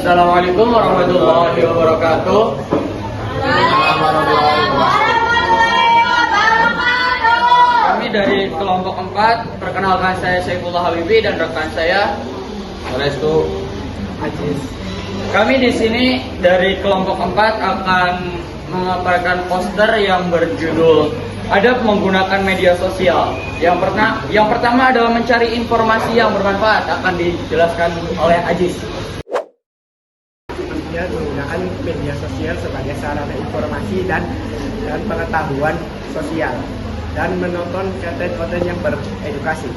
Assalamualaikum warahmatullahi wabarakatuh. Kami dari kelompok 4, perkenalkan saya Saifullah Habibi dan rekan saya Restu Aziz. Kami di sini dari kelompok 4 akan mengabarkan poster yang berjudul Adab Menggunakan Media Sosial. Yang pertama adalah mencari informasi yang bermanfaat, akan dijelaskan oleh Aziz. Menggunakan media sosial sebagai sarana informasi dan pengetahuan sosial dan menonton konten-konten yang beredukasi.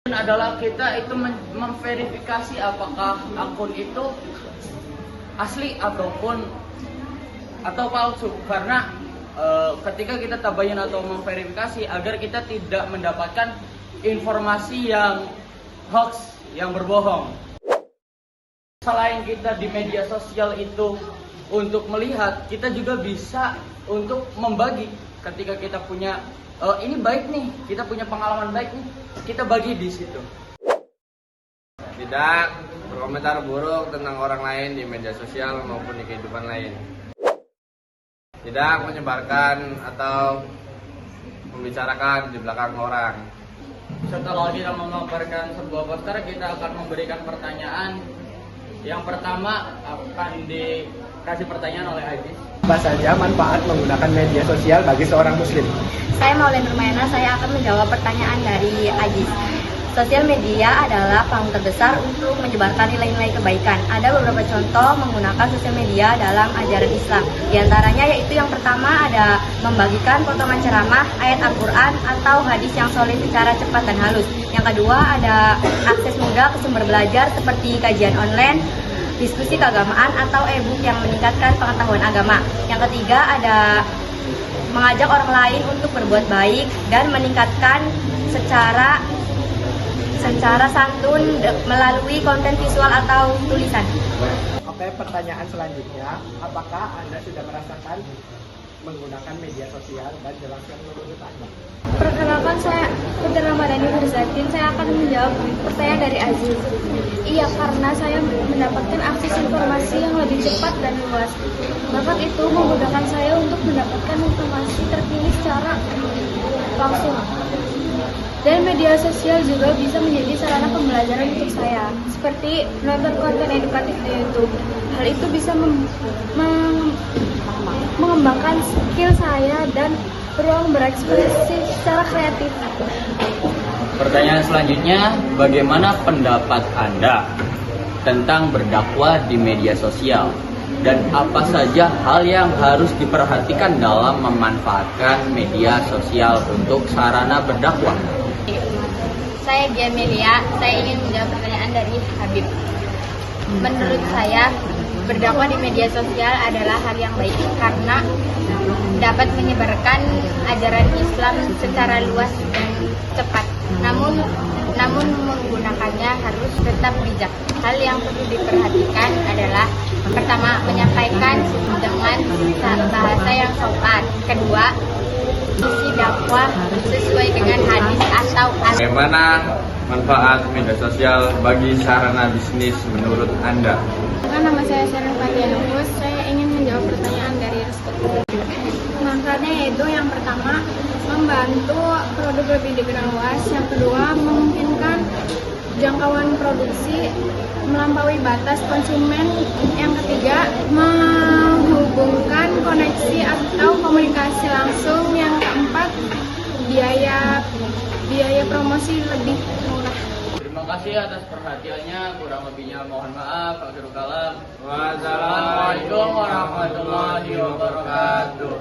Adalah kita itu memverifikasi apakah akun itu asli atau palsu, karena ketika kita tabayun atau memverifikasi agar kita tidak mendapatkan informasi yang hoax, yang berbohong. Selain kita di media sosial itu untuk melihat, kita juga bisa untuk membagi. Ketika kita punya ini baik nih, kita punya pengalaman baik nih, kita bagi di situ. Tidak berkomentar buruk tentang orang lain di media sosial maupun di kehidupan lain. Tidak menyebarkan atau membicarakan di belakang orang. Setelah kita memaparkan sebuah poster, kita akan memberikan pertanyaan. Yang pertama akan dikasih pertanyaan oleh Aziz. Apa saja manfaat menggunakan media sosial bagi seorang muslim? Saya Maulana Nurmayana, saya akan menjawab pertanyaan dari Aziz. Sosial media adalah panggung terbesar untuk menyebarkan nilai-nilai kebaikan. Ada beberapa contoh menggunakan sosial media dalam ajaran Islam. Di antaranya yaitu yang pertama ada membagikan potongan ceramah, ayat Al-Quran, atau hadis yang solid secara cepat dan halus. Yang kedua ada akses mudah ke sumber belajar seperti kajian online, diskusi keagamaan, atau e-book yang meningkatkan pengetahuan agama. Yang ketiga ada mengajak orang lain untuk berbuat baik dan meningkatkan secara santun melalui konten visual atau tulisan. Oke, pertanyaan selanjutnya, apakah Anda sudah merasakan menggunakan media sosial dan jelaskan menurut Anda? Perkenalkan, saya Putri Ramadhani Nurzatin. Saya akan menjawab pertanyaan dari Aziz. Iya, karena saya mendapatkan akses informasi yang lebih cepat dan luas. Bahkan itu memudahkan saya untuk mendapatkan informasi terkini secara langsung. Dan media sosial juga bisa menjadi sarana pembelajaran untuk saya, seperti menonton konten edukatif di YouTube. Hal itu bisa mengembangkan skill saya dan peluang berekspresi secara kreatif. Pertanyaan selanjutnya, bagaimana pendapat Anda tentang berdakwah di media sosial? Dan apa saja hal yang harus diperhatikan dalam memanfaatkan media sosial untuk sarana berdakwah? Saya Gemelia, saya ingin menjawab pertanyaan dari Habib. Menurut saya, berdakwah di media sosial adalah hal yang baik karena dapat menyebarkan ajaran Islam secara luas dan cepat. Namun menggunakannya harus tetap bijak. Hal yang perlu diperhatikan adalah pertama, menyampaikan dengan bahasa yang sopan. Kedua, isi dakwah sesuai dengan hadis atau Bagaimana manfaat media sosial bagi sarana bisnis menurut Anda? Nama saya Sharon Fatianus. Saya ingin menjawab pertanyaan dari Restu. Manfaatnya yaitu yang pertama, membantu produk lebih dikenal luas. Yang kedua, memungkinkan jangkauan produksi melampaui batas konsumen. Yang ketiga, menghubungkan koneksi atau komunikasi langsung. Yang keempat, biaya promosi lebih murah. Terima kasih atas perhatiannya, kurang lebihnya mohon maaf. Akhirul kalam. Wassalamualaikum Wassalamualaikum warahmatullahi wabarakatuh.